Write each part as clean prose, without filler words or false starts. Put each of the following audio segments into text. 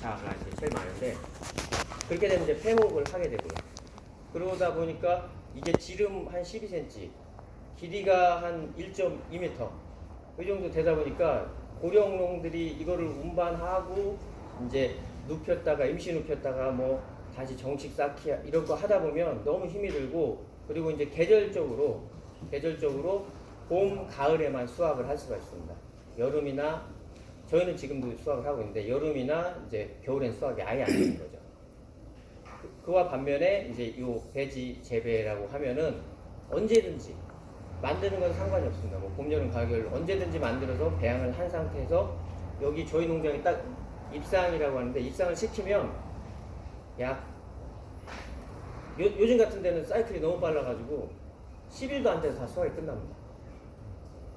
자가 이제 제일 많은데, 그렇게 되면 이제 폐목을 하게 되고요. 그러다 보니까 이게 지름 한 12cm, 길이가 한 1.2m 이 정도 되다 보니까 고령농들이 이거를 운반하고 이제 눕혔다가 임시 눕혔다가 뭐 다시 정식 쌓기 이런 거 하다 보면 너무 힘이 들고, 그리고 이제 계절적으로 봄, 가을에만 수확을 할 수가 있습니다. 여름이나, 저희는 지금도 수확을 하고 있는데 여름이나 이제 겨울엔 수확이 아예 안 되는 거죠. 그와 반면에 이제 이 배지 재배라고 하면은 언제든지 만드는 건 상관이 없습니다. 뭐 봄, 여름, 가을 언제든지 만들어서 배양을 한 상태에서, 여기 저희 농장이 딱 입상이라고 하는데, 입상을 시키면 약 요즘 같은 데는 사이클이 너무 빨라가지고 10일도 안 돼서 다 수확이 끝납니다.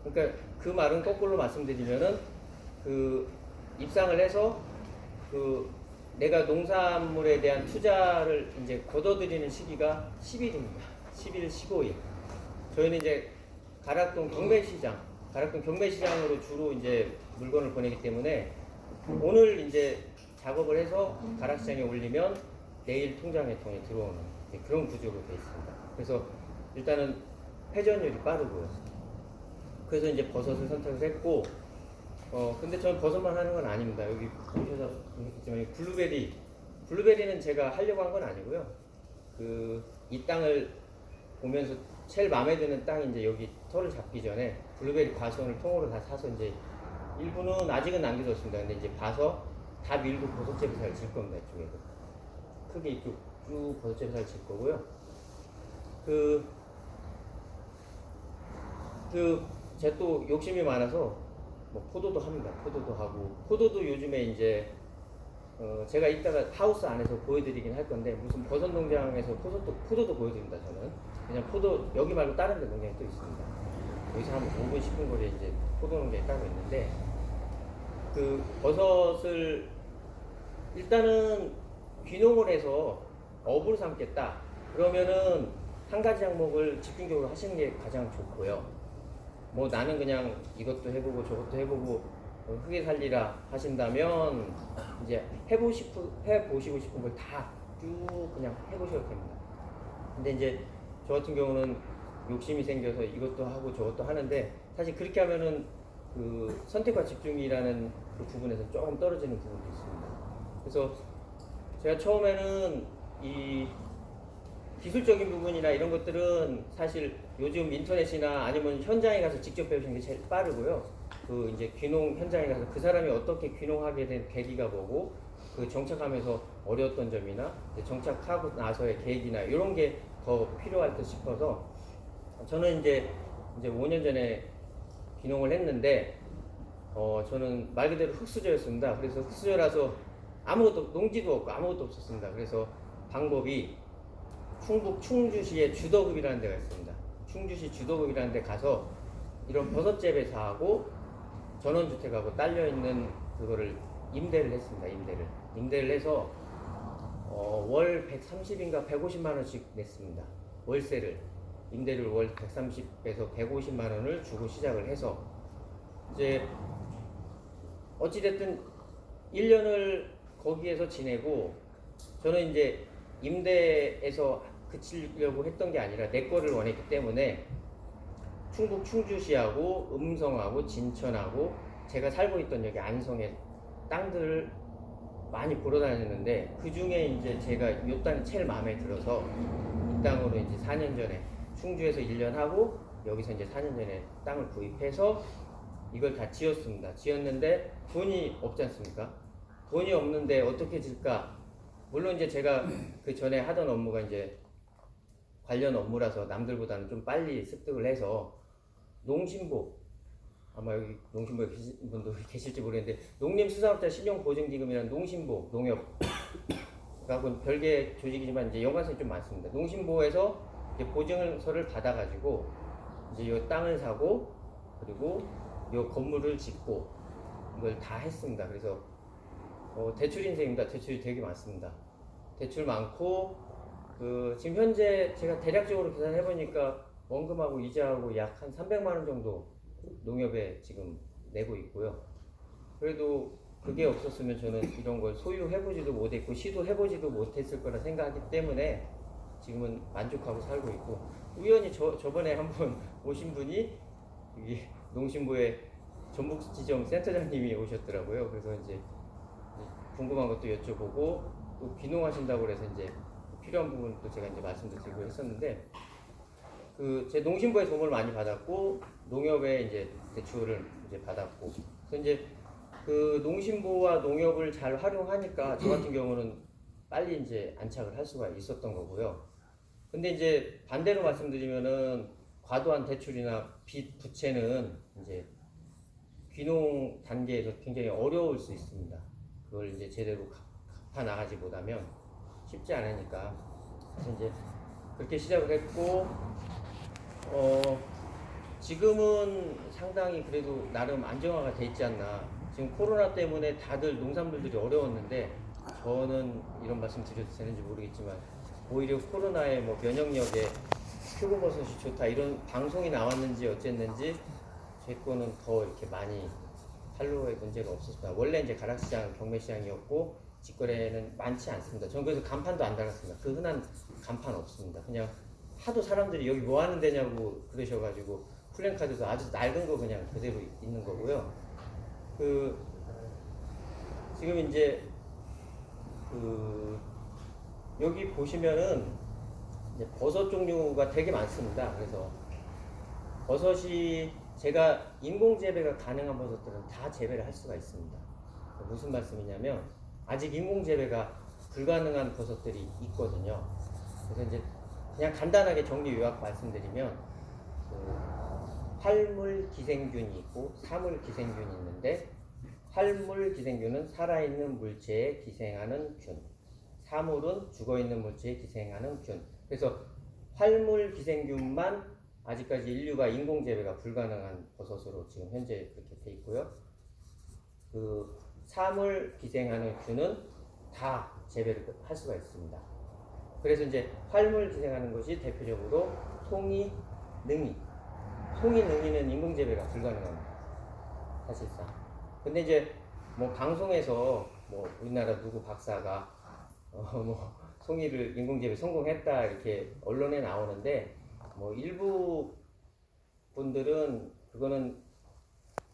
그러니까 그 말은 거꾸로 말씀드리면은, 그 입상을 해서 그 내가 농산물에 대한 투자를 이제 걷어들이는 시기가 10일입니다. 10일, 15일. 저희는 이제 가락동 경매시장으로 주로 이제 물건을 보내기 때문에, 오늘 이제 작업을 해서 가락시장에 올리면 내일 통장에 돈이 들어오는 그런 구조로 되어 있습니다. 그래서 일단은 회전율이 빠르고요. 그래서 이제 버섯을 선택을 했고, 근데 저는 버섯만 하는 건 아닙니다. 여기 보셔서 보셨겠지만 블루베리는 제가 하려고 한 건 아니고요. 이 땅을 보면서 제일 마음에 드는 땅이 이제 여기 털을 잡기 전에 블루베리 과수원을 통으로 다 사서 이제 일부는 아직은 남겨뒀습니다. 근데 이제 봐서 다 밀고 버섯재배사를 질 겁니다. 이쪽에도 크게 이쪽 쭉 버섯재배사를 질 거고요. 제가 또 욕심이 많아서 뭐 포도도 합니다. 포도도 하고, 포도도 요즘에 이제 제가 이따가 하우스 안에서 보여드리긴 할 건데, 무슨 버섯 농장에서 포도도 보여드립니다. 저는 그냥 포도, 여기 말고 다른 데 농장이 또 있습니다. 여기서 한 5분 10분 거리에 이제 포도 농장이 따로 있는데, 그 버섯을 일단은 귀농을 해서 업으로 삼겠다 그러면은 한 가지 항목을 집중적으로 하시는 게 가장 좋고요. 뭐 나는 그냥 이것도 해보고 저것도 해보고 흙에 살리라 하신다면 이제 해보시고 싶은 걸 다 쭉 그냥 해보셔도 됩니다. 근데 이제 저 같은 경우는 욕심이 생겨서 이것도 하고 저것도 하는데, 사실 그렇게 하면은 그 선택과 집중이라는 그 부분에서 조금 떨어지는 부분도 있습니다. 그래서 제가 처음에는 이 기술적인 부분이나 이런 것들은 사실 요즘 인터넷이나 아니면 현장에 가서 직접 배우시는 게 제일 빠르고요. 그 이제 귀농 현장에 가서 그 사람이 어떻게 귀농하게 된 계기가 뭐고, 그 정착하면서 어려웠던 점이나 정착하고 나서의 계획이나 이런 게 더 필요할 듯 싶어서, 저는 이제 5년 전에 귀농을 했는데, 저는 말 그대로 흙수저였습니다. 그래서 흙수저라서 아무것도, 농지도 없고 아무것도 없었습니다. 그래서 방법이 충북 충주시에 주덕읍이라는 데가 있습니다. 충주시 주덕읍이라는 데 가서 이런 버섯 재배사하고 전원주택하고 딸려있는 그거를 임대를 했습니다. 임대를 해서 월 130인가 150만 원씩 냈습니다. 월세를, 임대를 월 130에서 150만 원을 주고 시작을 해서, 이제 어찌됐든 1년을 거기에서 지내고, 저는 이제 임대에서 그치려고 했던 게 아니라 내 거를 원했기 때문에 충북 충주시하고 음성하고 진천하고 제가 살고 있던 여기 안성의 땅들을 많이 보러 다녔는데, 그 중에 이제 제가 이 땅이 제일 마음에 들어서 이 땅으로 이제 4년 전에 충주에서 1년 하고 여기서 이제 4년 전에 땅을 구입해서 이걸 다 지었습니다. 지었는데 돈이 없지 않습니까? 돈이 없는데 어떻게 질까? 물론 이제 제가 그 전에 하던 업무가 이제 관련 업무라서 남들보다는 좀 빨리 습득을 해서 농심보, 아마 여기 농심보에 계신 분도 계실지 모르겠는데, 농림수산업자 신용보증기금이라는 농심보, 농협하고는 별개 조직이지만 이제 연관성이 좀 많습니다. 농심보에서 이제 보증서를 받아가지고 이제 이 땅을 사고, 그리고 이 건물을 짓고 이걸 다 했습니다. 그래서 대출 인생입니다. 대출이 되게 많습니다. 대출 많고, 지금 현재 제가 대략적으로 계산해 보니까 원금하고 이자하고 약 한 300만 원 정도 농협에 지금 내고 있고요. 그래도 그게 없었으면 저는 이런 걸 소유해보지도 못했고 시도해보지도 못했을 거라 생각하기 때문에 지금은 만족하고 살고 있고, 우연히 저번에 한번 오신 분이 여기 농심부의 전북지점 센터장님이 오셨더라고요. 그래서 이제 궁금한 것도 여쭤보고 또 귀농하신다고 그래서 이제 필요한 부분도 제가 이제 말씀도 드리고 했었는데, 그 제 농심부의 도움을 많이 받았고 농협에 이제 대출을 이제 받았고, 그래서 이제 그 농심부와 농협을 잘 활용하니까 저 같은 경우는 빨리 이제 안착을 할 수가 있었던 거고요. 근데 이제 반대로 말씀드리면은 과도한 대출이나 빚 부채는 이제 귀농 단계에서 굉장히 어려울 수 있습니다. 그걸 이제 제대로 갚아 나가지 못하면 쉽지 않으니까. 그래서 이제 그렇게 시작을 했고, 지금은 상당히 그래도 나름 안정화가 돼 있지 않나. 지금 코로나 때문에 다들 농산물들이 어려웠는데, 저는 이런 말씀 드려도 되는지 모르겠지만 오히려 코로나에 뭐 면역력에 표고버섯이 좋다 이런 방송이 나왔는지 어쨌는지 제 거는 더 이렇게 많이 판로에 문제가 없었습니다. 원래 이제 가락시장 경매시장이었고 직거래는 많지 않습니다. 전 그래서 간판도 안 달았습니다. 그 흔한 간판 없습니다. 그냥 하도 사람들이 여기 뭐 하는 데냐고 그러셔가지고 플랜카드도 아주 낡은 거 그냥 그대로 있는 거고요. 그 지금 이제 그 여기 보시면은 이제 버섯 종류가 되게 많습니다. 그래서 버섯이 제가 인공 재배가 가능한 버섯들은 다 재배를 할 수가 있습니다. 무슨 말씀이냐면 아직 인공 재배가 불가능한 버섯들이 있거든요. 그래서 이제 그냥 간단하게 정리 요약 말씀드리면 활물 기생균이 있고 사물 기생균이 있는데, 활물 기생균은 살아있는 물체에 기생하는 균, 사물은 죽어있는 물체에 기생하는 균. 그래서 활물 기생균만 아직까지 인류가 인공 재배가 불가능한 버섯으로 지금 현재 그렇게 돼 있고요. 그 사물 기생하는 균은 다 재배를 할 수가 있습니다. 그래서 이제 활물 기생하는 것이 대표적으로 송이, 능이. 송이, 능이는 인공 재배가 불가능합니다. 사실상. 근데 이제 뭐 방송에서 뭐 우리나라 누구 박사가 뭐 송이를 인공 재배 성공했다 이렇게 언론에 나오는데, 뭐 일부 분들은 그거는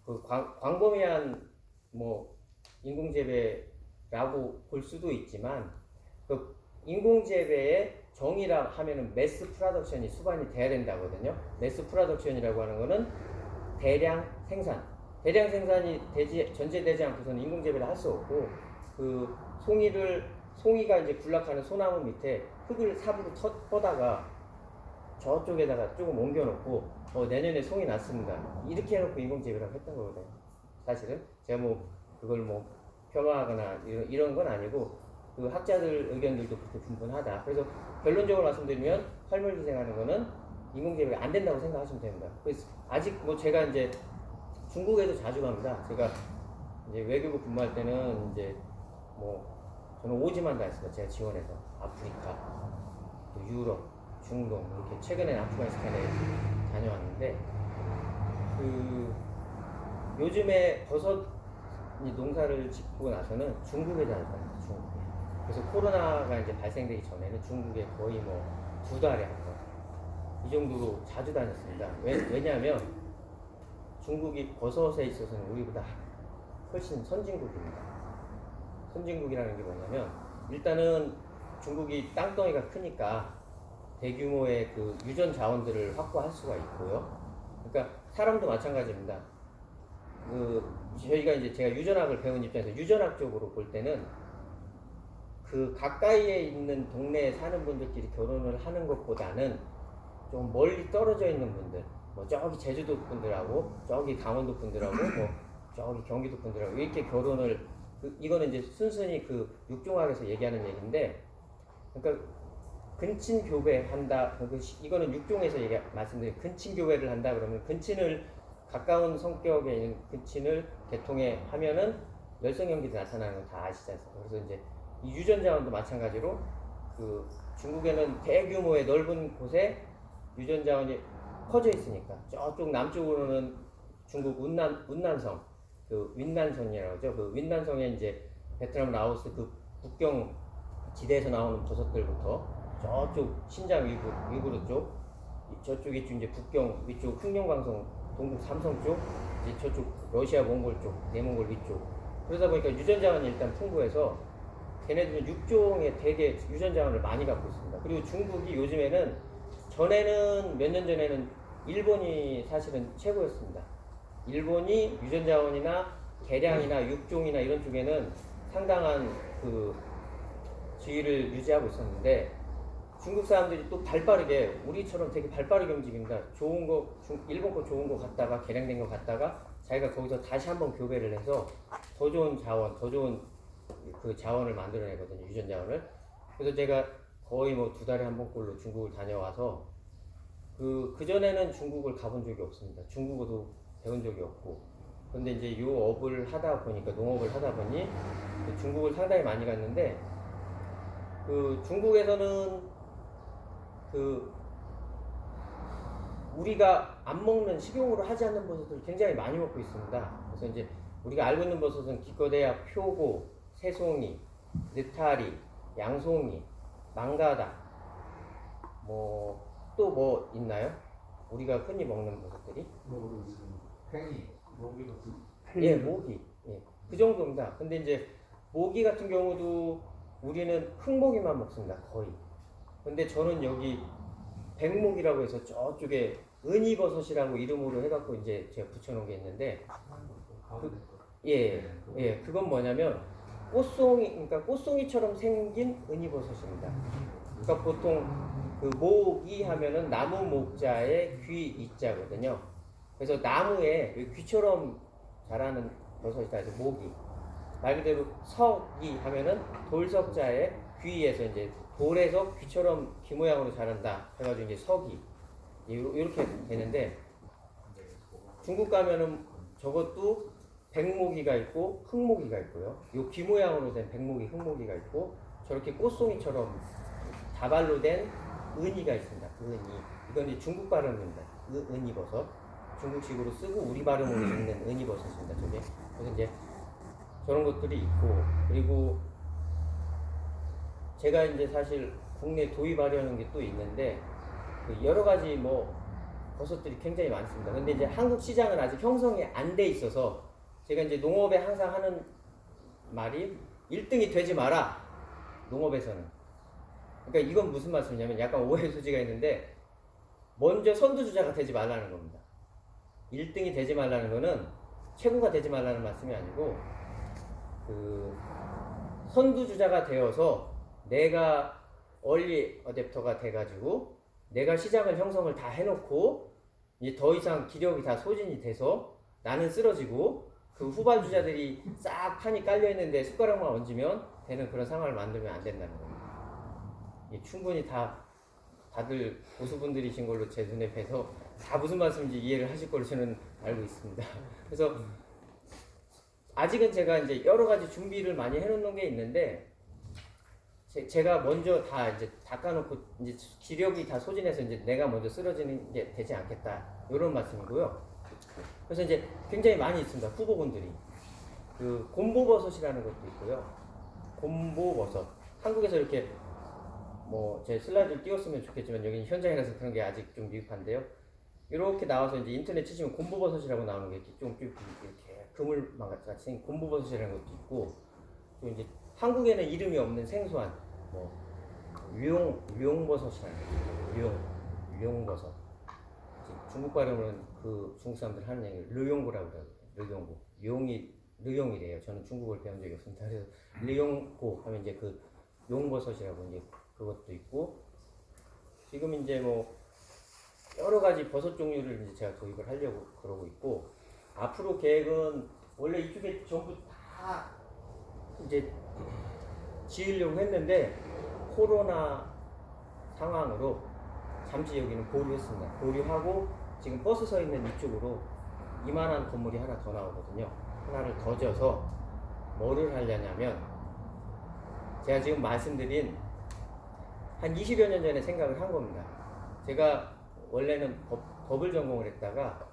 그 광범위한 뭐 인공 재배라고 볼 수도 있지만, 그 인공 재배의 정의라 하면은 매스 프로덕션이 수반이 돼야 된다거든요. 매스 프로덕션이라고 하는 거는 대량 생산. 대량 생산이 전제되지 않고서는 인공 재배를 할 수 없고, 그 송이가 이제 군락하는 소나무 밑에 흙을 삽으로 퍼다가 저쪽에다가 조금 옮겨놓고 내년에 송이 났습니다 이렇게 해놓고 인공 재배라고 했던 거거든요. 사실은 제가 뭐 그걸 뭐 폄하하거나 이런 건 아니고 그 학자들 의견들도 그렇게 분분하다. 그래서 결론적으로 말씀드리면 활물 기생하는 거는 인공 재배가 안 된다고 생각하시면 됩니다. 그래서 아직 뭐 제가 이제 중국에도 자주 갑니다. 제가 이제 외교부 근무할 때는 이제 뭐 저는 오지만 다녔습니다. 제가 지원해서 아프리카, 또 유럽, 중동 이렇게 최근에 아프가니스탄에 다녀왔는데, 그 요즘에 버섯 농사를 짓고 나서는 중국에 자주 갑니다. 중국에. 그래서 코로나가 이제 발생되기 전에는 중국에 거의 뭐 2달에 한 번 이 정도로 자주 다녔습니다. 왜냐하면 중국이 버섯에 있어서는 우리보다 훨씬 선진국입니다. 선진국이라는 게 뭐냐면, 일단은 중국이 땅덩이가 크니까 대규모의 그 유전 자원들을 확보할 수가 있고요. 그러니까 사람도 마찬가지입니다. 저희가 이제 제가 유전학을 배운 입장에서 유전학적으로 볼 때는 그 가까이에 있는 동네에 사는 분들끼리 결혼을 하는 것보다는 좀 멀리 떨어져 있는 분들, 뭐 저기 제주도 분들하고 저기 강원도 분들하고 뭐 저기 경기도 분들하고 이렇게 결혼을, 이거는 이제 순순히 그 육종학에서 얘기하는 얘기인데, 그러니까 근친 교배한다. 이거는 육종에서 말씀드린 근친 교배를 한다 그러면 근친을 가까운 성격에 있는 근친을 개통해 하면은 열성형질이 나타나는 건 다 아시지 않습니까? 그래서 이제 이 유전 자원도 마찬가지로 그 중국에는 대규모의 넓은 곳에 유전 자원이 퍼져 있으니까 저쪽 남쪽으로는 중국 운남성, 그 윈난성이라고 하죠. 그 윈난성에 이제 베트남, 라오스 그 국경 지대에서 나오는 버섯들부터 저쪽 신장 위구르 쪽, 저쪽이 이제 북경 위쪽 흑룡강성 동북 삼성 쪽, 이제 저쪽 러시아 몽골 쪽, 내몽골 위쪽. 그러다 보니까 유전자원이 일단 풍부해서 걔네들은 육종의 대개 유전자원을 많이 갖고 있습니다. 그리고 중국이 요즘에는 전에는 몇 년 전에는 일본이 사실은 최고였습니다. 일본이 유전자원이나 개량이나 육종이나 이런 쪽에는 상당한 그 지위를 유지하고 있었는데 중국 사람들이 또 발빠르게 우리처럼 되게 발빠르게 움직입니다. 좋은 거 일본 거 좋은 거 갖다가 개량된 거 갖다가 자기가 거기서 다시 한번 교배를 해서 더 좋은 자원, 더 좋은 그 자원을 만들어내거든요. 유전자원을. 그래서 제가 거의 뭐 2달에 한 번꼴로 중국을 다녀와서 그 전에는 중국을 가본 적이 없습니다. 중국어도 배운 적이 없고. 근데 이제 요 업을 하다 보니까 농업을 하다 보니 그 중국을 상당히 많이 갔는데 그 중국에서는 그 우리가 안 먹는 식용으로 하지 않는 버섯을 굉장히 많이 먹고 있습니다. 그래서 이제 우리가 알고 있는 버섯은 기껏해야 표고, 새송이, 느타리, 양송이, 망가다, 뭐 또 뭐 있나요? 우리가 흔히 먹는 버섯들이? 팽이, 모기도 예, 모기. 예, 그 정도입니다. 근데 이제 모기 같은 경우도 우리는 흙모기만 먹습니다. 거의. 근데 저는 여기 백목이라고 해서 저쪽에 은이버섯이라고 이름으로 해갖고 이제 제가 붙여놓은 게 있는데 그건 뭐냐면 그러니까 꽃송이처럼 생긴 은이버섯입니다. 그러니까 보통 그 모기 하면은 나무 목자에 귀 이자거든요. 그래서 나무에 귀처럼 자라는 버섯이다 해서 모기. 말 그대로 석이 하면은 돌석자에 귀에서 이제 돌에서 귀처럼 귀 모양으로 자란다 해가지고 이제 석이 이렇게 되는데 중국 가면은 저것도 백모기가 있고 흑모기가 있고요. 요 귀 모양으로 된 백모기, 흑모기가 있고 저렇게 꽃송이처럼 다발로 된 은이가 있습니다. 은이. 이건 이제 중국 발음입니다. 은이버섯. 중국식으로 쓰고 우리 발음으로 읽는 은이버섯입니다. 저게. 그래서 이제 저런 것들이 있고 그리고 제가 이제 사실 국내 도입하려는 게 또 있는데 그 여러 가지 뭐 버섯들이 굉장히 많습니다. 근데 이제 한국 시장은 아직 형성이 안 돼 있어서 제가 이제 농업에 항상 하는 말이 1등이 되지 마라. 농업에서는. 그러니까 이건 무슨 말씀이냐면 약간 오해 소지가 있는데 먼저 선두주자가 되지 말라는 겁니다. 1등이 되지 말라는 거는 최고가 되지 말라는 말씀이 아니고 그 선두주자가 되어서 내가 얼리 어댑터가 돼가지고 내가 시장을 형성을 다 해놓고 이제 더 이상 기력이 다 소진이 돼서 나는 쓰러지고 그 후발주자들이 싹 판이 깔려있는데 숟가락만 얹으면 되는 그런 상황을 만들면 안 된다는 겁니다. 충분히 다들 고수분들이신 걸로 제 눈에 뵈서 다 무슨 말씀인지 이해를 하실 걸로 저는 알고 있습니다. 그래서 아직은 제가 이제 여러 가지 준비를 많이 해놓는 게 있는데 제가 먼저 다 이제 닦아놓고 이제 기력이 다 소진해서 이제 내가 먼저 쓰러지는 게 되지 않겠다 이런 말씀이고요. 그래서 이제 굉장히 많이 있습니다. 후보군들이 그 곰보버섯이라는 것도 있고요. 곰보버섯 한국에서 이렇게 뭐 제 슬라이드를 띄웠으면 좋겠지만 여기는 현장이라서 그런 게 아직 좀 미흡한데요. 이렇게 나와서 이제 인터넷 치시면 곰보버섯이라고 나오는 게 좀 이렇게 그물망 같이 생긴 곰보버섯이라는 것도 있고 또 이제 한국에는 이름이 없는 생소한 뭐 류용버섯이라는 거 류용버섯 중국 발음은 그 중국 사람들 하는 얘기 류용고라고 그래요. 류용고 류용이래요. 저는 중국어를 배운 적이 없습니다. 그래서 류용고 하면 이제 그 용버섯이라고 이제 그것도 있고 지금 이제 뭐 여러 가지 버섯 종류를 이제 제가 도입을 하려고 그러고 있고 앞으로 계획은 원래 이쪽에 전부 다 이제 지으려고 했는데 코로나 상황으로 잠시 여기는 보류했습니다. 보류하고 지금 버스 서 있는 이쪽으로 이만한 건물이 하나 더 나오거든요. 하나를 더 져서 뭐를 하려냐면 제가 지금 말씀드린 한 20여 년 전에 생각을 한 겁니다. 제가 원래는 법을 전공을 했다가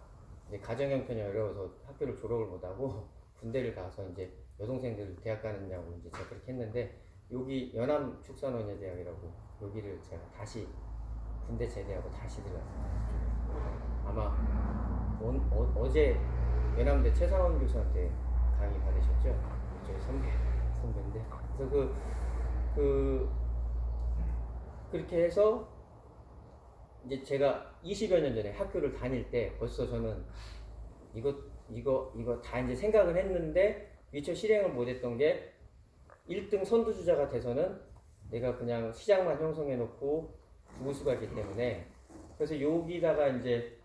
이제 가정형편이 어려워서 학교를 졸업을 못하고 군대를 가서 이제 여동생들 대학 가느냐고 이제 제가 그렇게 했는데 여기 연암축산원예대학이라고 여기를 제가 다시 군대 제대하고 다시 들어갔어요. 아마 어제 연암대 최상원 교수한테 강의 받으셨죠? 저희 선배인데 그래서 그렇게 해서 이제 제가 20여 년 전에 학교를 다닐 때 벌써 저는 이거 다 이제 생각을 했는데 미처 실행을 못했던 게 1등 선두주자가 돼서는 내가 그냥 시장만 형성해 놓고 죽을 수가 있기 때문에 그래서 여기다가 이제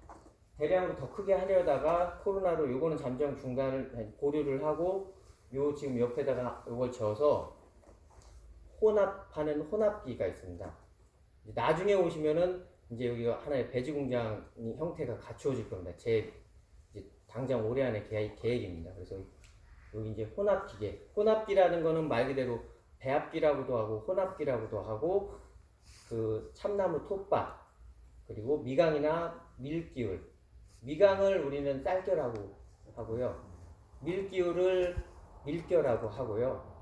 대량으로 더 크게 하려다가 코로나로 요거는 잠정 중단을 보류를 하고 요 지금 옆에다가 요걸 져서 혼합하는 혼합기가 있습니다. 나중에 오시면은 이제 여기가 하나의 배지 공장 형태가 갖추어질 겁니다. 제 이제 당장 올해 안에 계획입니다. 그래서 여기 이제 혼합기계, 혼합기라는 거는 말 그대로 배합기라고도 하고 혼합기라고도 하고 그 참나무 톱밥 그리고 미강이나 밀기울, 미강을 우리는 쌀결하고 하고요, 밀기울을 밀결하고 하고요.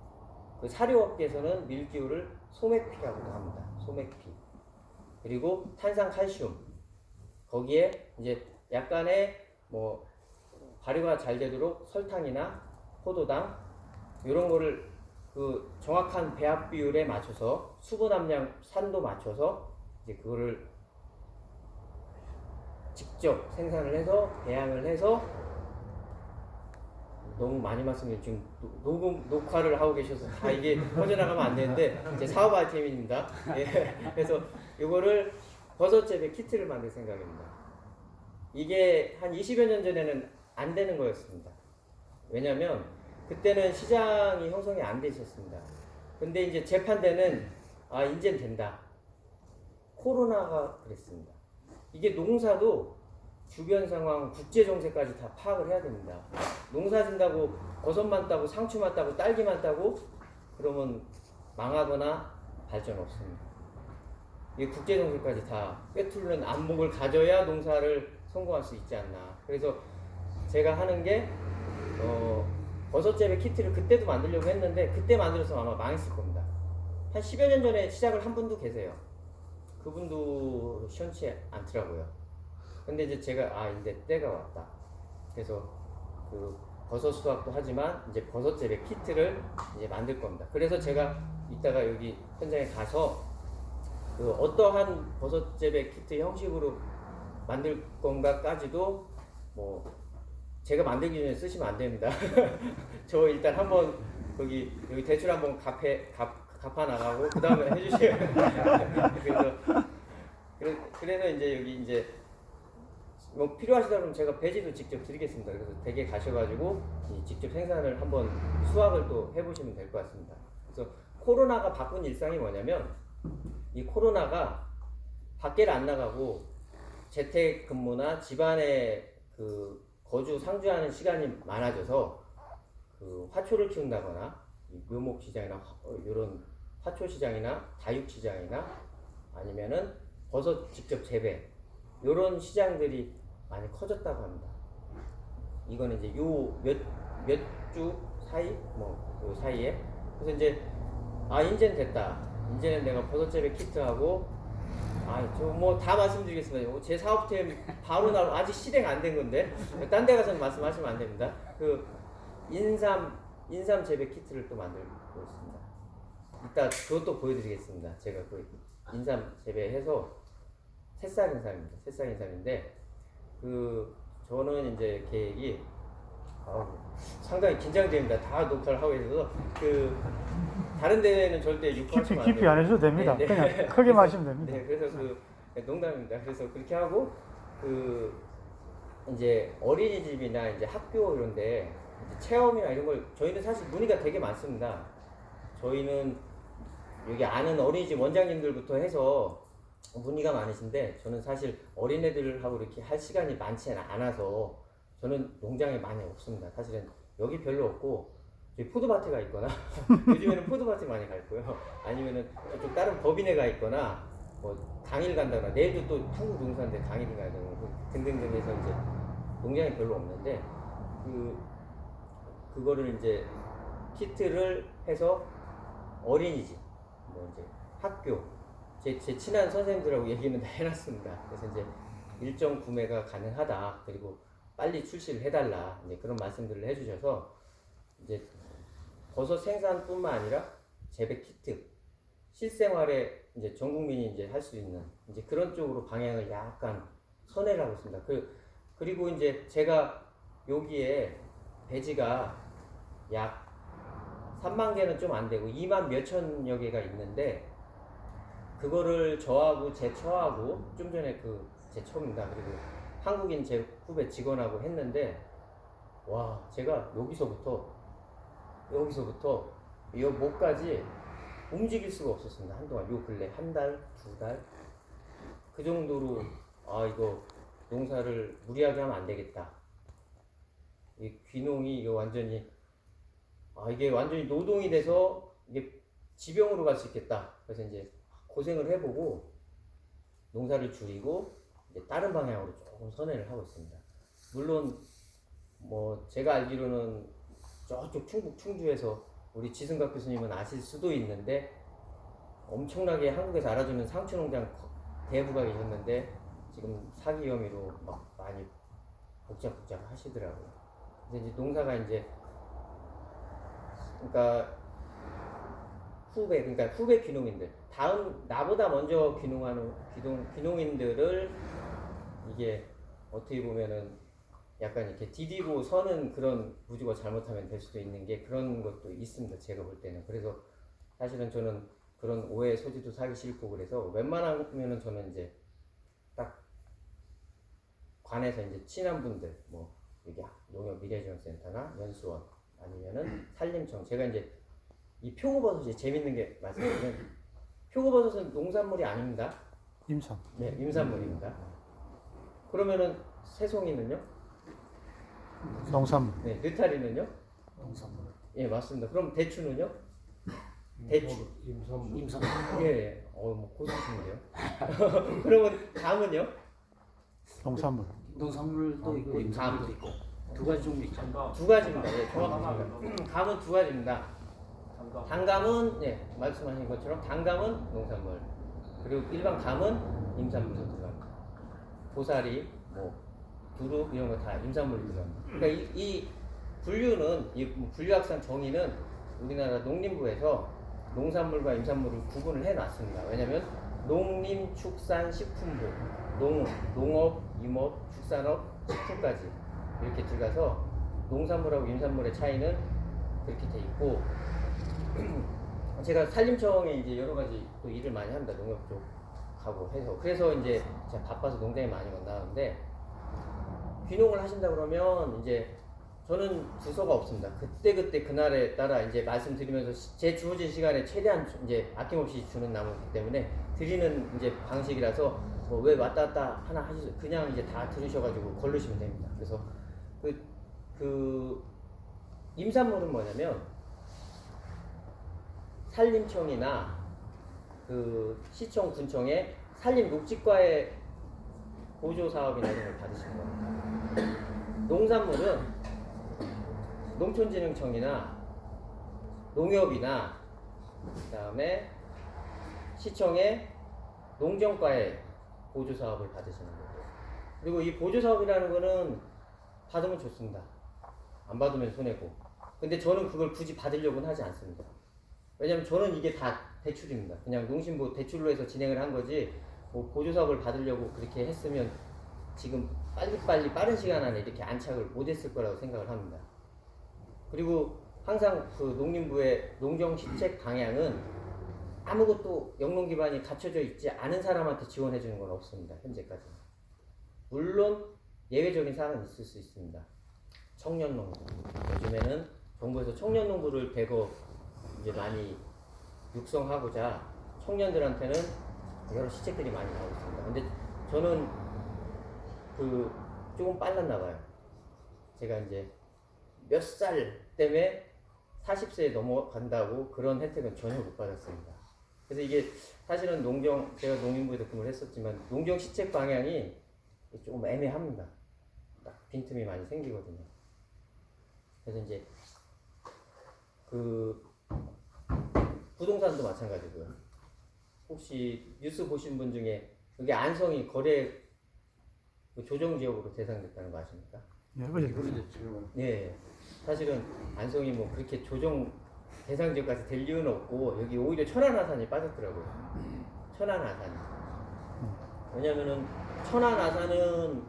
그 사료업계에서는 밀기울을 소맥피라고도 합니다. 소맥피. 그리고 탄산칼슘. 거기에 이제 약간의 뭐 발효가 잘 되도록 설탕이나 포도당 이런 거를 그 정확한 배합 비율에 맞춰서 수분 함량 산도 맞춰서 이제 그거를 직접 생산을 해서 배양을 해서 너무 많이 말씀드리면 지금 녹화를 하고 계셔서 다 이게 퍼져나가면 안 되는데 제 사업 아이템입니다. 예, 그래서 이거를 버섯 재배 키트를 만들 생각입니다. 이게 한 20여 년 전에는 안 되는 거였습니다. 왜냐면 그때는 시장이 형성이 안 돼 있었습니다. 근데 이제 재판대는 이젠 된다. 코로나가 그랬습니다. 이게 농사도 주변 상황, 국제 정세까지 다 파악을 해야 됩니다. 농사 진다고 버섯만 따고 상추만 따고 딸기만 따고 그러면 망하거나 발전 없습니다. 이 국제 정세까지 다 꿰뚫는 안목을 가져야 농사를 성공할 수 있지 않나. 그래서 제가 하는 게 버섯 재배 키트를 그때도 만들려고 했는데 그때 만들어서 아마 망했을 겁니다. 한 10여 년 전에 시작을 한 분도 계세요. 그분도 시원치 않더라고요. 근데 이제 제가 이제 때가 왔다. 그래서 그 버섯 수확도 하지만 이제 버섯 재배 키트를 이제 만들 겁니다. 그래서 제가 이따가 여기 현장에 가서 그 어떠한 버섯 재배 키트 형식으로 만들 건가까지도 뭐 제가 만들기 전에 쓰시면 안 됩니다. 저 일단 한번 여기 대출 한번 갚아 나가고 그 다음에 해주시면 그래서 이제 여기 이제 뭐 필요하시다 그러면 제가 배지도 직접 드리겠습니다. 그래서 댁에 가셔가지고 직접 생산을 한번 수확을 또 해보시면 될 것 같습니다. 그래서 코로나가 바꾼 일상이 뭐냐면 이 코로나가 밖에를 안 나가고 재택 근무나 집안에 그 거주 상주하는 시간이 많아져서 그 화초를 키운다거나 묘목 시장이나 이런 화초 시장이나 다육 시장이나 아니면은 버섯 직접 재배 이런 시장들이 많이 커졌다고 합니다. 이거는 이제 요 몇 주 사이 요 사이에 그래서 이제 인제는 됐다. 이제는 내가 버섯 재배 키트하고 저 뭐 다 말씀드리겠습니다. 제 사업팀 바로 나올 아직 실행 안 된 건데 딴 데 가서는 말씀하시면 안 됩니다. 그 인삼 재배 키트를 또 만들고 있습니다. 이따 그것도 보여드리겠습니다. 제가 그 인삼 재배해서 새싹 인삼입니다. 새싹 인삼인데 저는 이제 계획이 상당히 긴장됩니다. 다 녹화를 하고 있어서 다른 데는 절대 육하시면 안 돼요. 깊이 안 해도 됩니다. 네, 그냥 네. 크게 마시면 됩니다. 네, 그래서 농담입니다. 그래서 그렇게 하고 이제 어린이집이나 이제 학교 이런데 체험이나 이런 걸 저희는 사실 문의가 되게 많습니다. 저희는 여기 아는 어린이집 원장님들부터 해서 문의가 많으신데 저는 사실 어린애들하고 이렇게 할 시간이 많지 않아서 저는 농장에 많이 없습니다. 사실은 여기 별로 없고 저희 푸드마트가 있거나 요즘에는 푸드마트 많이 가 있고요. 아니면은 좀 다른 법인에 가 있거나 뭐 강의를 간다거나 내일도 또 한국 농사인데 강의를 가야 되고 등등등 해서 이제 농장이 별로 없는데 그거를 이제 키트를 해서 어린이집, 뭐 이제 학교, 제 친한 선생님들하고 얘기는 다 해놨습니다. 그래서 이제 일정 구매가 가능하다. 그리고 빨리 출시를 해달라. 이제 그런 말씀들을 해주셔서 이제 버섯 생산뿐만 아니라 재배 키트, 실생활에 이제 전 국민이 이제 할 수 있는 이제 그런 쪽으로 방향을 약간 선회를 하고 있습니다. 그리고 이제 제가 여기에 배지가 약 3만 개는 좀 안 되고 2만 몇천여 개가 있는데 그거를 저하고 제 처하고 좀 전에 제 처입니다. 그리고 한국인 제 후배 직원하고 했는데 와 제가 여기서부터 이 목까지 움직일 수가 없었습니다. 한동안 요 근래 한 달, 두 달 그 정도로 아 이거 농사를 무리하게 하면 안 되겠다. 이 귀농이 이거 완전히 이게 완전히 노동이 돼서 이게 지병으로 갈 수 있겠다. 그래서 이제 고생을 해보고 농사를 줄이고 이제 다른 방향으로 조금 선회를 하고 있습니다. 물론 뭐 제가 알기로는 저쪽 충북 충주에서 우리 지승각 교수님은 아실 수도 있는데 엄청나게 한국에서 알아주는 상추농장 대부가 계셨는데 지금 사기 혐의로 막 많이 복잡 하시더라고요. 근데 이제 농사가 이제 그러니까 후배 귀농인들 다음 나보다 먼저 귀농하는 귀농인들을 이게 어떻게 보면은 약간 이렇게 디디고 서는 그런 구조가 잘못하면 될 수도 있는 게 그런 것도 있습니다. 제가 볼 때는. 그래서 사실은 저는 그런 오해 소지도 사기 싫고 그래서 웬만하면은 저는 이제 딱 관에서 이제 친한 분들 뭐 여기 농협 미래지원센터나 연수원 아니면은 산림청 제가 이제 이 표고버섯이 재밌는 게 말씀드리면 표고버섯은 농산물이 아닙니다. 임산. 네, 임산물입니다. 그러면은 새송이는요? 농산물. 네, 느타리는요? 농산물. 예, 맞습니다. 그럼 대추는요? 대추. 임산. 예, 뭐 고수신데요. 그러면 감은요? 농산물. 농산물도 있고 임산물도 있고 두 가지 종류 있죠. 두 가지입니다. 예, 정확합니다. 감은 두 가지입니다. 단감은 예, 말씀하신 것처럼 단감은 농산물 그리고 일반 감은 임산물로 들어갑니다. 고사리, 뭐 두릅 이런 거 다 임산물로 들어갑니다. 그러니까 이 분류는 이 분류학상 정의는 우리나라 농림부에서 농산물과 임산물을 구분을 해놨습니다. 왜냐하면 농림축산식품부, 농업, 임업, 축산업, 식품까지 이렇게 들어가서 농산물하고 임산물의 차이는 그렇게 돼 있고 제가 산림청에 이제 여러 가지 또 일을 많이 합니다. 농협 쪽 가고 해서 그래서 이제 제가 바빠서 농장에 많이 못 나가는데 귀농을 하신다 그러면 이제 저는 주소가 없습니다. 그때 그날에 따라 이제 말씀드리면서 제 주어진 시간에 최대한 이제 아낌없이 주는 나무기 때문에 드리는 이제 방식이라서 뭐 왜 왔다 갔다 하나 하시죠. 그냥 이제 다 들으셔가지고 걸르시면 됩니다. 그래서 그 임산물은 뭐냐면 산림청이나 그 시청, 군청의 산림 녹지과의 보조 사업이나 이런 걸 받으시는 겁니다. 농산물은 농촌진흥청이나 농협이나 그다음에 시청의 농정과의 보조 사업을 받으시는 거고요. 그리고 이 보조 사업이라는 거는 받으면 좋습니다. 안 받으면 손해고. 근데 저는 그걸 굳이 받으려고는 하지 않습니다. 왜냐면 저는 이게 다 대출입니다. 그냥 농심부 대출로 해서 진행을 한 거지 뭐 보조사업을 받으려고 그렇게 했으면 지금 빨리 빠른 시간 안에 이렇게 안착을 못했을 거라고 생각을 합니다. 그리고 항상 그 농림부의 농정시책 방향은 아무것도 영농 기반이 갖춰져 있지 않은 사람한테 지원해 주는 건 없습니다. 현재까지. 물론 예외적인 사항은 있을 수 있습니다. 청년농부. 요즘에는 정부에서 청년농부를 대거 이제 많이 육성하고자 청년들한테는 여러 시책들이 많이 나오고 있습니다. 근데 저는 조금 빨랐나 봐요. 제가 이제 몇 살 때문에 40세에 넘어간다고 그런 혜택은 전혀 못 받았습니다. 그래서 이게 사실은 제가 농림부에도 근무를 했었지만 농정 시책 방향이 조금 애매합니다. 딱 빈틈이 많이 생기거든요. 그래서 이제 그 부동산도 마찬가지고요. 혹시 뉴스 보신 분 중에 여기 안성이 거래 그 조정 지역으로 대상됐다는 거 아십니까? 예, 어제 네, 사실은 안성이 뭐 그렇게 조정 대상 지역까지 될 이유는 없고 여기 오히려 천안아산이 빠졌더라고요. 천안아산이. 왜냐면은 천안아산은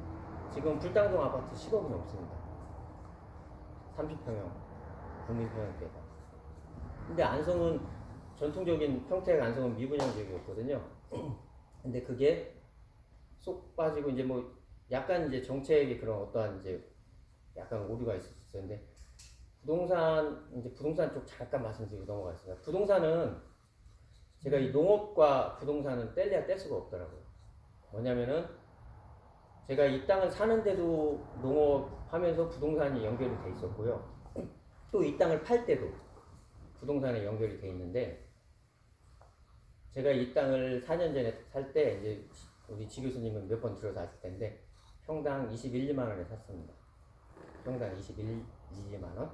지금 불당동 아파트 10억이 넘습니다. 30평형 국민평형대가. 근데 안성은 전통적인 평택 안성은 미분양 지역이었거든요. 근데 그게 쏙 빠지고 이제 뭐 약간 이제 정책의 그런 어떠한 이제 약간 오류가 있었는데 부동산 쪽 잠깐 말씀드리고 넘어가겠습니다. 부동산은 제가 이 농업과 부동산은 뗄래야 뗄 수가 없더라고요. 뭐냐면은 제가 이 땅을 사는데도 농업하면서 부동산이 연결이 돼 있었고요. 또 이 땅을 팔 때도 부동산에 연결이 돼 있는데 제가 이 땅을 4년 전에 살 때 이제 우리 지 교수님은 몇 번 들어서 아실 텐데 평당 21, 2만 원에 샀습니다. 평당 21, 2만 원.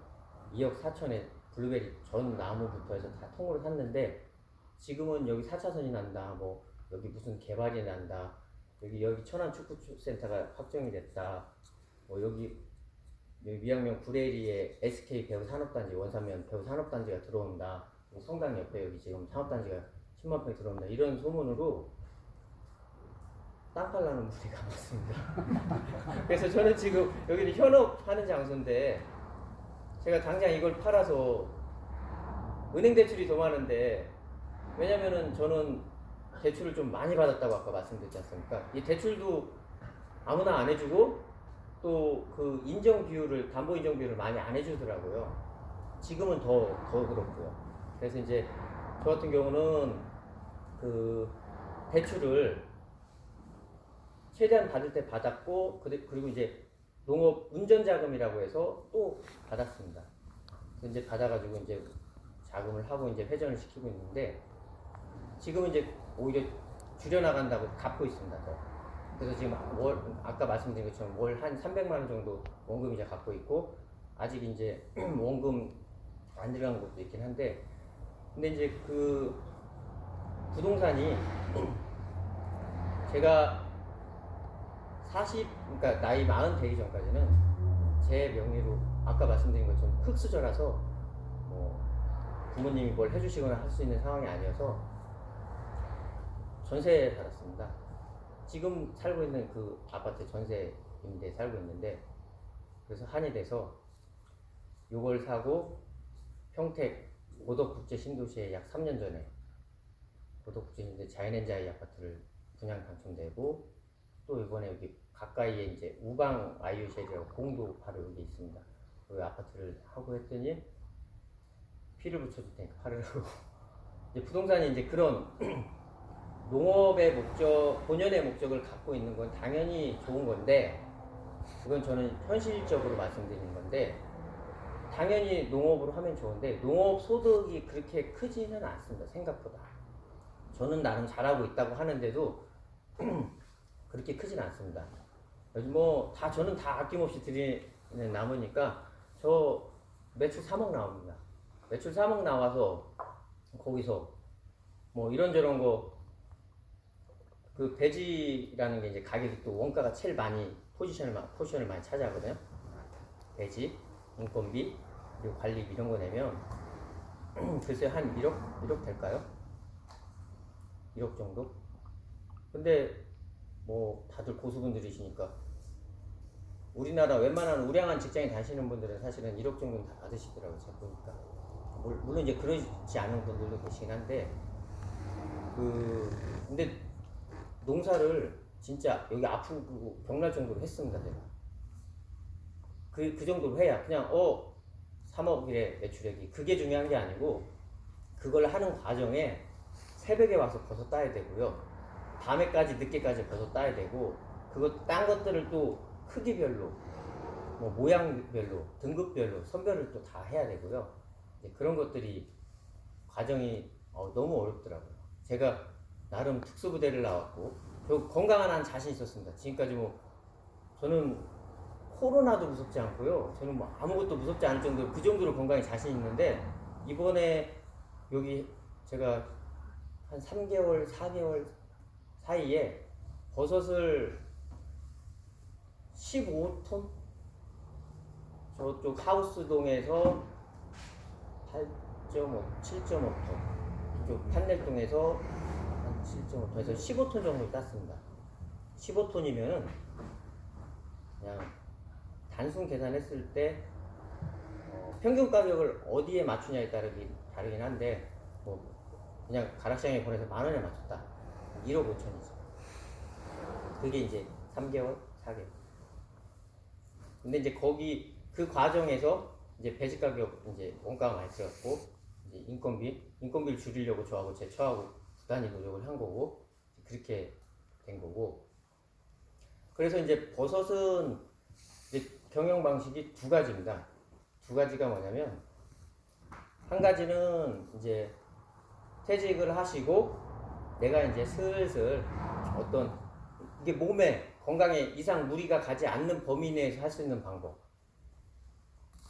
2억 4천에 블루베리 전 나무부터 해서 다 통으로 샀는데 지금은 여기 4차선이 난다. 뭐 여기 무슨 개발이 난다. 여기 천안 축구센터가 확정이 됐다. 뭐 여기 미양면 구례리에 SK 배우 산업단지 원산면 배우 산업단지가 들어온다. 성당 옆에 여기 지금 산업단지가 10만 평이 들어온다. 이런 소문으로 땅 팔라는 무리가 많습니다. 그래서 저는 지금 여기는 현업하는 장소인데 제가 당장 이걸 팔아서 은행 대출이 더 많은데 왜냐면은 저는 대출을 좀 많이 받았다고 아까 말씀드렸지 않습니까? 이 대출도 아무나 안 해주고 또 그 인정 비율을 담보 인정 비율을 많이 안 해주더라고요. 지금은 더 그렇고요. 그래서 이제 저 같은 경우는 그 대출을 최대한 받을 때 받았고 그리고 이제 농업 운전자금이라고 해서 또 받았습니다. 이제 받아가지고 이제 자금을 하고 이제 회전을 시키고 있는데 지금은 이제 오히려 줄여나간다고 갚고 있습니다. 더. 그래서 지금 아까 말씀드린 것처럼 월 한 300만 원 정도 원금 이자 갖고 있고 아직 이제 원금 안 들어간 것도 있긴 한데 근데 이제 그 부동산이 제가 그러니까 나이 40 되기 전까지는 제 명의로 아까 말씀드린 것처럼 흙수저라서 뭐 부모님이 뭘 해주시거나 할 수 있는 상황이 아니어서 전세에 살았습니다. 지금 살고 있는 그 아파트 전세인데 살고 있는데 그래서 한이 돼서 요걸 사고 평택 고덕국제신도시에 약 3년 전에 고덕국제신도시 자연엔자이 아파트를 분양 당첨되고 또 이번에 여기 가까이에 이제 우방 아이유쉘이라고 공도 바로 여기 있습니다. 그 아파트를 하고 했더니 피를 붙여줄 테니까 팔으라고. 이제 부동산이 이제 그런 농업의 목적, 본연의 목적을 갖고 있는 건 당연히 좋은 건데 그건 저는 현실적으로 말씀드리는 건데 당연히 농업으로 하면 좋은데 농업 소득이 그렇게 크지는 않습니다. 생각보다. 저는 나름 잘하고 있다고 하는데도 그렇게 크진 않습니다. 뭐 저는 다 아낌없이 드리는 나무니까 저 매출 3억 나옵니다. 매출 3억 나와서 거기서 뭐 이런저런 거 그 배지라는 게 이제 가격이 또 원가가 제일 많이 포지션을 많이 차지하거든요. 배지, 인건비, 그리고 관리비 이런 거 내면 글쎄 한 1억 될까요? 1억 정도? 근데 뭐 다들 고수분들이시니까 우리나라 웬만한 우량한 직장에 다니시는 분들은 사실은 1억 정도는 다 받으시더라고요. 제가 보니까 물론 이제 그러지 않은 분들도 계시긴 한데 근데 농사를 진짜 여기 아프고 병날 정도로 했습니다. 제가 그 정도로 해야 그냥 3억의 매출액이 그게 중요한 게 아니고 그걸 하는 과정에 새벽에 와서 버섯 따야 되고요. 밤에까지 늦게까지 버섯 따야 되고 그거 딴 것들을 또 크기별로 뭐 모양별로 등급별로 선별을 또 다 해야 되고요. 그런 것들이 과정이 너무 어렵더라고요. 제가 나름 특수부대를 나왔고 저 건강한 한 자신 있었습니다. 지금까지 뭐 저는 코로나도 무섭지 않고요. 저는 뭐 아무것도 무섭지 않을 정도로 그 정도로 건강에 자신 있는데 이번에 여기 제가 한 3개월, 4개월 사이에 버섯을 15톤? 저쪽 하우스동에서 8.5, 7.5톤, 이쪽 판넬동에서 한 7.5톤에서 15톤 정도 땄습니다. 15톤이면은 그냥 단순 계산했을 때 평균 가격을 어디에 맞추냐에 다르긴 한데 뭐 그냥 가락시장에 보내서 10,000원에 맞췄다. 1억 5천이죠. 그게 이제 3개월, 4개월. 근데 이제 거기 그 과정에서 이제 배식 가격 이제 원가가 많이 들어갔고 이제 인건비를 줄이려고 저하고 제 처하고 부단히 노력을 한 거고 그렇게 된 거고. 그래서 이제 버섯은 이제 경영 방식이 두 가지입니다. 두 가지가 뭐냐면 한 가지는 이제 퇴직을 하시고 내가 이제 슬슬 어떤 이게 몸에 건강에 이상 무리가 가지 않는 범위 내에서 할 수 있는 방법.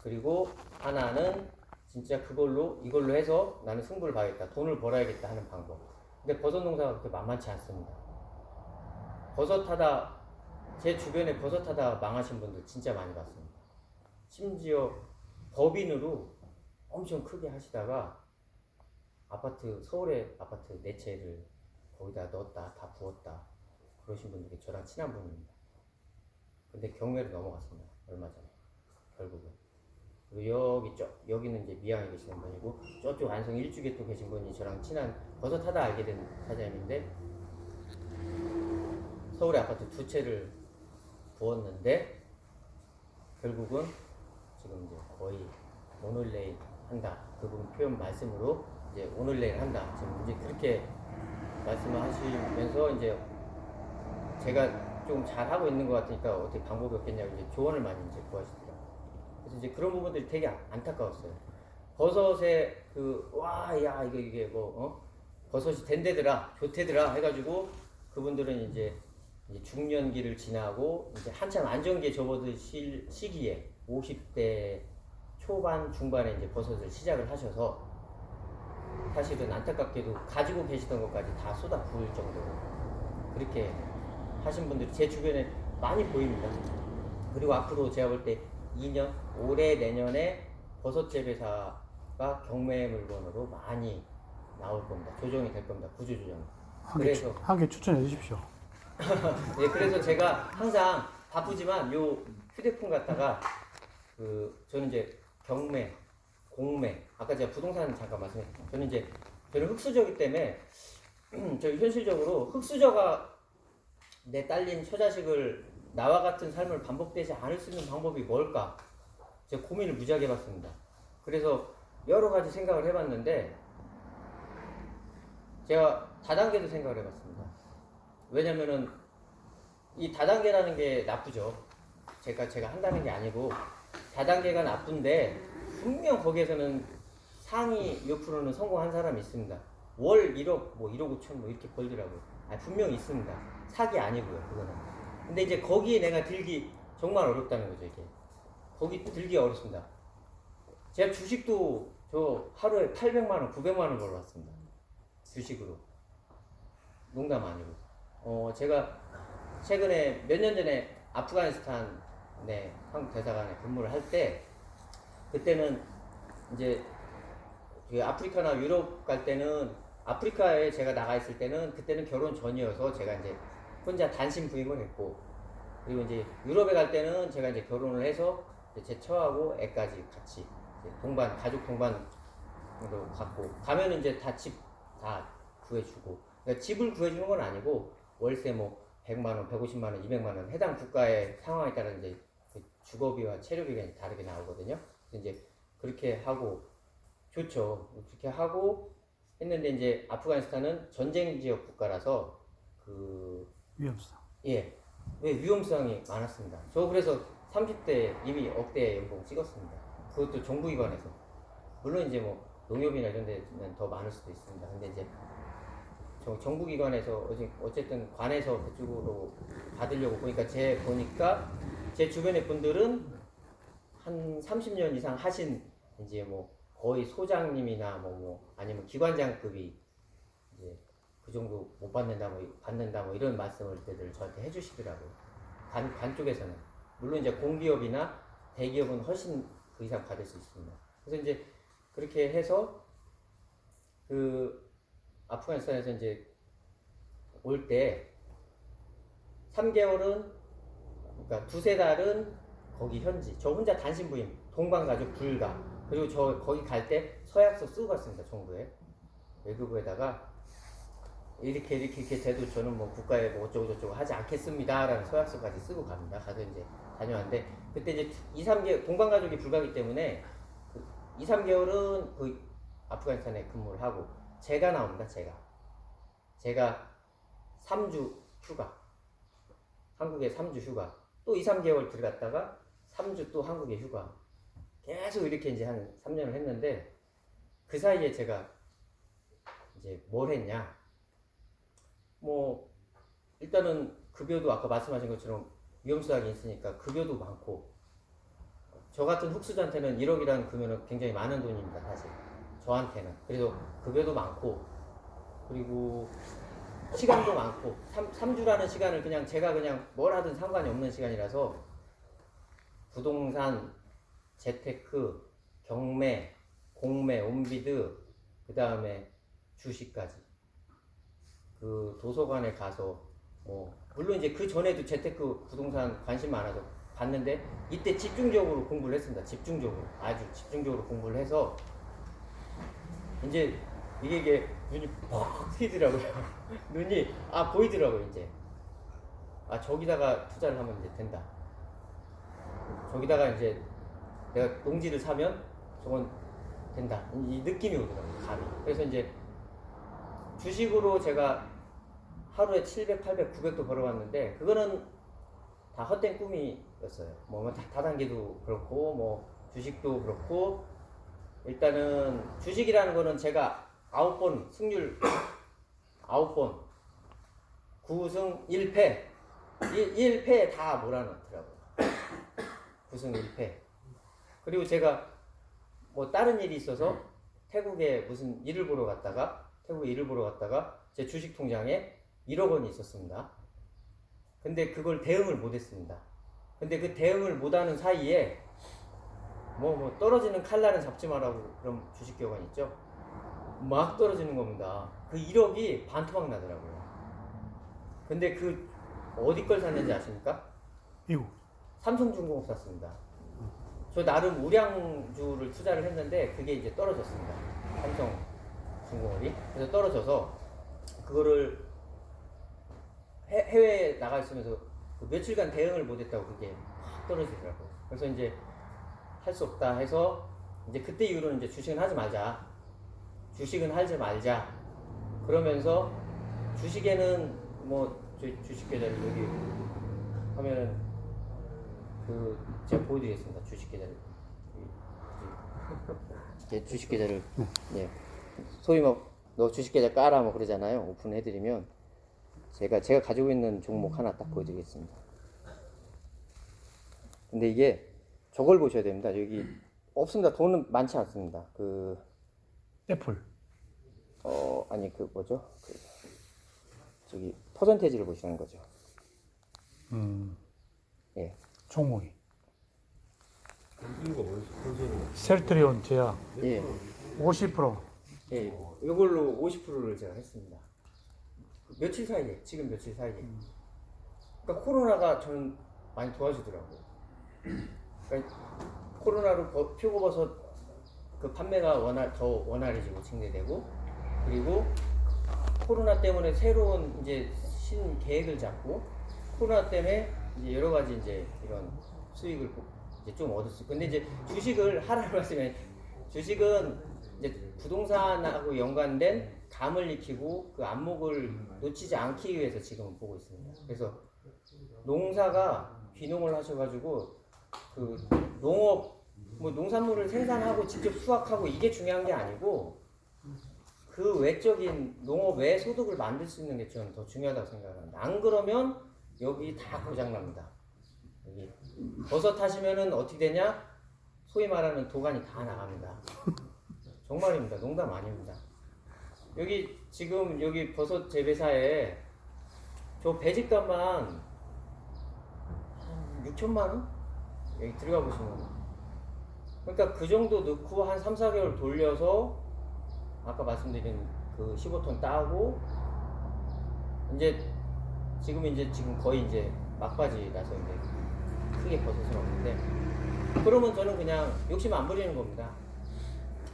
그리고 하나는 진짜 이걸로 해서 나는 승부를 봐야겠다. 돈을 벌어야겠다 하는 방법. 근데 버섯 농사가 그렇게 만만치 않습니다. 제 주변에 버섯 하다 망하신 분들 진짜 많이 봤습니다. 심지어 법인으로 엄청 크게 하시다가 서울의 아파트 4채를 거기다 넣었다, 다 부었다. 그러신 분들이 저랑 친한 분입니다. 근데 경매로 넘어갔습니다. 얼마 전에. 결국은. 그리고 여기는 이제 미양에 계시는 분이고, 저쪽 안성 일주에 또 계신 분이 저랑 친한, 버섯 하다 알게 된 사장님인데, 서울의 아파트 2채를 부었는데, 결국은 지금 이제 거의 오늘 내일 한다. 그분 표현 말씀으로 이제 오늘 내일 한다. 지금 이제 그렇게 말씀을 하시면서 이제 제가 좀 잘하고 있는 것 같으니까 어떻게 방법이 없겠냐고 이제 조언을 많이 이제 구하시더라고요. 그래서 이제 그런 부분들이 되게 안타까웠어요. 버섯에 이게 버섯이 된대더라, 좋대더라 해가지고 그분들은 이제 중년기를 지나고 이제 한참 안정기에 접어들 시기에 50대 초반 중반에 이제 버섯을 시작을 하셔서 사실은 안타깝게도 가지고 계시던 것까지 다 쏟아 부을 정도로 그렇게 하신 분들이 제 주변에 많이 보입니다. 그리고 앞으로 제가 볼 때 2년, 올해 내년에 버섯 재배사가 경매 물건으로 많이 나올 겁니다. 조정이 될 겁니다. 구조 조정. 그래서 한 개 추천해 주십시오. 네, 그래서 제가 항상 바쁘지만 요 휴대폰 갖다가 저는 이제 경매, 공매, 아까 제가 부동산 잠깐 말씀했죠. 저는 흙수저이기 때문에 저 현실적으로 흙수저가 내 딸린 처자식을 나와 같은 삶을 반복되지 않을 수 있는 방법이 뭘까? 제가 고민을 무지하게 해봤습니다. 그래서 여러 가지 생각을 해봤는데 제가 다단계도 생각을 해봤습니다. 왜냐면은 이 다단계라는 게 나쁘죠. 제가 한다는 게 아니고 다단계가 나쁜데 분명 거기에서는 상위 몇 프로는 성공한 사람이 있습니다. 월 1억, 1억 5천 이렇게 벌더라고요. 분명히 있습니다. 사기 아니고요, 그거는. 근데 이제 거기에 내가 들기 정말 어렵다는 거죠, 이게. 거기 들기 어렵습니다. 제가 주식도 저 하루에 800만 원, 900만 원 벌어왔습니다. 주식으로. 농담 아니고. 제가 최근에 몇 년 전에 아프가니스탄에 한국 대사관에 근무를 할 때 그때는 이제 아프리카나 유럽 갈 때는 아프리카에 제가 나가 있을 때는 그때는 결혼 전이어서 제가 이제 혼자 단신 부임을 했고 그리고 이제 유럽에 갈 때는 제가 이제 결혼을 해서 제 처하고 애까지 같이 가족 동반으로 갔고 가면은 이제 집 다 구해주고 그러니까 집을 구해주는 건 아니고 월세 100만 원, 150만 원, 200만 원 해당 국가의 상황에 따라 이제 주거비와 체류비가 다르게 나오거든요. 그래서 이제 그렇게 하고 좋죠. 그렇게 하고 했는데 이제 아프가니스탄은 전쟁 지역 국가라서 위험성. 왜 위험성이 많았습니다. 저 그래서 30대 이미 억대 연봉 찍었습니다. 그것도 정부기관에서. 물론 이제 농협이나 이런 데는 더 많을 수도 있습니다. 근데 이제 정부기관에서 어쨌든 관에서 그쪽으로 받으려고 보니까 제 주변의 분들은 한 30년 이상 하신 이제 거의 소장님이나 뭐 아니면 기관장급이 이제 그 정도 못 받는다 뭐 이런 말씀을 때들 저한테 해주시더라고요. 관 쪽에서는 물론 이제 공기업이나 대기업은 훨씬 그 이상 받을 수 있습니다. 그래서 이제 그렇게 해서 그 아프가니스탄에서 이제 올 때 3개월은 그러니까 두세 달은 거기 현지 저 혼자 단신부임 동반가족 불가 그리고 저 거기 갈 때 서약서 쓰고 갔습니다. 정부에 외교부에다가 이렇게 돼도 저는 뭐 국가에 뭐 어쩌고 하지 않겠습니다라는 서약서까지 쓰고 갑니다. 가서 이제 다녀왔는데 그때 이제 2-3개월 동반가족이 불가기 때문에 그 2-3개월은 그 아프가니스탄에 근무를 하고 제가 나옵니다. 제가 3주 휴가 한국에 3주 휴가 또 2-3개월 들어갔다가 3주 또 한국에 휴가 계속 이렇게 이제 한 3년을 했는데 그 사이에 제가 이제 뭘 했냐 뭐 일단은 급여도 아까 말씀하신 것처럼 위험수당이 있으니까 급여도 많고 저 같은 흑수저한테는 1억이라는 금액은 굉장히 많은 돈입니다. 사실 저한테는 그래서 급여도 많고 그리고 시간도 많고 3주라는 시간을 그냥 제가 그냥 뭘 하든 상관이 없는 시간이라서 부동산, 재테크, 경매, 공매, 온비드 그 다음에 주식까지 그 도서관에 가서 뭐 물론 이제 그 전에도 재테크 부동산 관심 많아서 봤는데 이때 집중적으로 공부를 했습니다. 아주 집중적으로 공부를 해서 이제 이게 눈이 퍽 트이더라고요. 눈이 보이더라고요. 이제 저기다가 투자를 하면 이제 된다. 저기다가 이제 내가 농지를 사면 저건 된다. 이 느낌이 오더라고요. 감이. 그래서 이제 주식으로 제가 하루에 700, 800, 900도 벌어왔는데 그거는 다 헛된 꿈이었어요. 뭐 다단계도 그렇고 뭐 주식도 그렇고 일단은 주식이라는 거는 제가 9번 승률 9번 9승 1패 1패 다 몰아넣더라고요. 9승 1패 그리고 제가 뭐 다른 일이 있어서 태국에 무슨 일을 보러 갔다가 제 주식 통장에 1억 원이 있었습니다. 근데 그걸 대응을 못했습니다. 근데 그 대응을 못하는 사이에 뭐 떨어지는 칼날은 잡지 마라고 그런 주식 교관 있죠? 막 떨어지는 겁니다. 그 1억이 반토막 나더라고요. 근데 그 어디 걸 샀는지 아십니까? 미국. 삼성중공업 샀습니다. 저 나름 우량주를 투자를 했는데 그게 이제 떨어졌습니다. 삼성중공업이. 그래서 떨어져서 그거를 해외에 나가 있으면서 그 며칠간 대응을 못했다고 그게 확 떨어지더라고요. 그래서 이제 할 수 없다 해서 이제 그때 이후로는 이제 주식은 하지 말자. 그러면서 주식에는 뭐 주식 계좌를 여기 하면은 그 제가 보여드리겠습니다. 주식 계좌를 주식 계좌를 예 소위 너 주식 계좌 깔아 뭐 그러잖아요. 오픈해드리면 제가 가지고 있는 종목 하나 딱 보여드리겠습니다. 근데 이게 저걸 보셔야 됩니다. 여기 없습니다. 돈은 많지 않습니다. 애플. 아니 뭐죠? 저기 퍼센테이지를 보시는 거죠. 예. 종목이. 이거 뭐였어? 셀트리온 제약 예. 50%. 예. 이걸로 50%를 제가 했습니다. 지금 며칠 사이에. 그러니까 코로나가 저는 많이 도와주더라고요. 그러니까 코로나로 표고버섯 그 판매가 더 원활해지고 증대되고 그리고 코로나 때문에 새로운 이제 신 계획을 잡고 코로나 때문에 이제 여러 가지 이제 이런 수익을 이제 좀 얻을 수 있고 근데 이제 주식을 하라는 말씀에 주식은 이제 부동산하고 연관된 감을 익히고 그 안목을 놓치지 않기 위해서 지금 보고 있습니다. 그래서 농사가 귀농을 하셔가지고 그 농업 뭐 농산물을 생산하고 직접 수확하고 이게 중요한 게 아니고 그 외적인 농업 외 소득을 만들 수 있는 게 저는 더 중요하다고 생각합니다. 안 그러면 여기 다 고장납니다. 여기 버섯 하시면은 어떻게 되냐? 소위 말하는 도가니 다 나갑니다. 정말입니다. 농담 아닙니다. 여기 지금 여기 버섯 재배사에 저 배집값만 한 6천만 원? 여기 들어가 보시면 그러니까 그 정도 넣고 한 3, 4개월 돌려서 아까 말씀드린 그 15톤 따고 이제 지금 거의 이제 막바지라서 이제 크게 버섯은 없는데 그러면 저는 그냥 욕심 안 부리는 겁니다.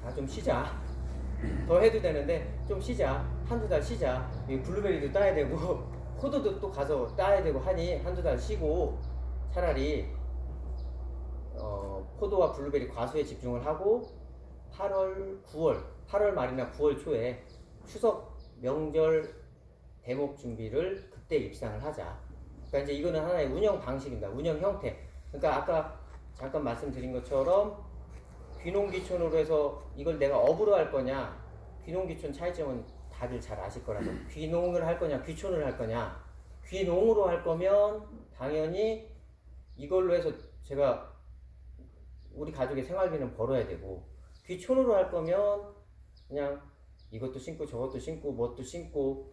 아 좀 쉬자. 더 해도 되는데 좀 쉬자. 한두 달 쉬자. 이 블루베리도 따야 되고 포도도 또 가서 따야 되고 하니 한두 달 쉬고 차라리 포도와 블루베리 과수에 집중을 하고 8월 말이나 9월 초에 추석 명절 대목 준비를 그때 입상을 하자. 그러니까 이제 이거는 하나의 운영 방식입니다. 운영 형태. 그러니까 아까 잠깐 말씀드린 것처럼 귀농귀촌으로 해서 이걸 내가 업으로 할 거냐, 귀농귀촌 차이점은 다들 잘 아실 거라서 귀농을 할 거냐, 귀촌을 할 거냐. 귀농으로 할 거면 당연히 이걸로 해서 제가 우리 가족의 생활비는 벌어야 되고, 귀촌으로 할 거면 그냥 이것도 심고 저것도 심고 뭣도 심고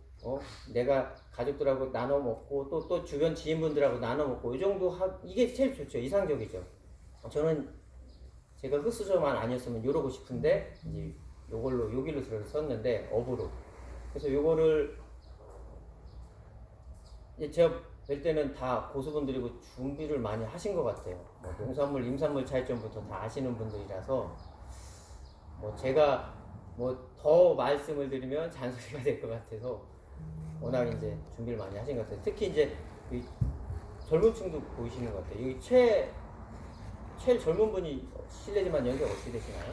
내가 가족들하고 나눠 먹고 또 주변 지인분들하고 나눠 먹고 이 정도 이게 제일 좋죠. 이상적이죠. 저는 제가 흑수저만 아니었으면 이러고 싶은데 이제 요걸로 여기로 들어서 썼는데 업으로. 그래서 요거를 이제 제가 뵐 때는 다 고수분들이고 준비를 많이 하신 것 같아요. 뭐 농산물, 임산물 차이점부터 다 아시는 분들이라서 뭐 제가 뭐 더 말씀을 드리면 잔소리가 될 것 같아서 워낙 이제 준비를 많이 하신 것 같아요. 특히 이제 이 젊은 층도 보이시는 것 같아요. 여기 제일 젊은 분이 실례지만 연세가 어떻게 되시나요?